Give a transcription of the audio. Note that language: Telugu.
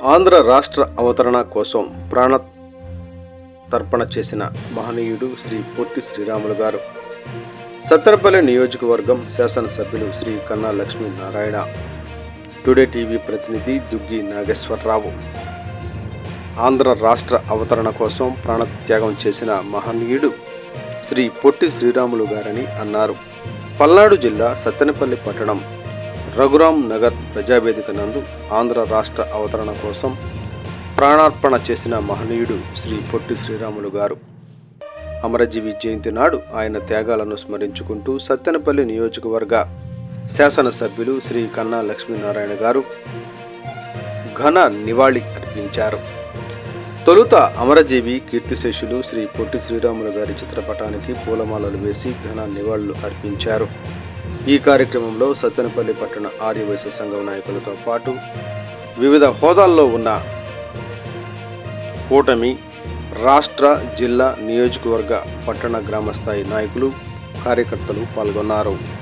ఆంధ్ర రాష్ట్ర అవతరణ కోసం ప్రాణ తర్పణ చేసిన మహనీయుడు శ్రీ పొట్టి శ్రీరాములు గారు. సత్తెనపల్లి నియోజకవర్గం శాసనసభ్యులు శ్రీ కన్నా లక్ష్మీనారాయణ. టుడే టీవీ ప్రతినిధి దుగ్గి నాగేశ్వరరావు. ఆంధ్ర రాష్ట్ర అవతరణ కోసం ప్రాణత్యాగం చేసిన మహనీయుడు శ్రీ పొట్టి శ్రీరాములు గారని అన్నారు. పల్నాడు జిల్లా సత్తెనపల్లి పట్టణం రఘురాం నగర్ ప్రజావేదిక నందు ఆంధ్ర రాష్ట్ర అవతరణ కోసం ప్రాణార్పణ చేసిన మహనీయుడు శ్రీ పొట్టి శ్రీరాములు గారు. అమరజీవి జయంతి నాడు ఆయన త్యాగాలను స్మరించుకుంటూ సత్తెనపల్లి నియోజకవర్గ శాసనసభ్యులు శ్రీ కన్నా లక్ష్మీనారాయణ గారు ఘన నివాళి అర్పించారు. తొలుత అమరజీవి కీర్తిశేషులు శ్రీ పొట్టి శ్రీరాములు గారి చిత్రపటానికి పూలమాలలు వేసి ఘన నివాళులు అర్పించారు. ఈ కార్యక్రమంలో సత్తెనపల్లి పట్టణ ఆర్యవైశ్య సంఘం నాయకులతో పాటు వివిధ హోదాల్లో ఉన్న కూటమి, రాష్ట్ర, జిల్లా, నియోజకవర్గ, పట్టణ, గ్రామస్థాయి నాయకులు, కార్యకర్తలు పాల్గొన్నారు.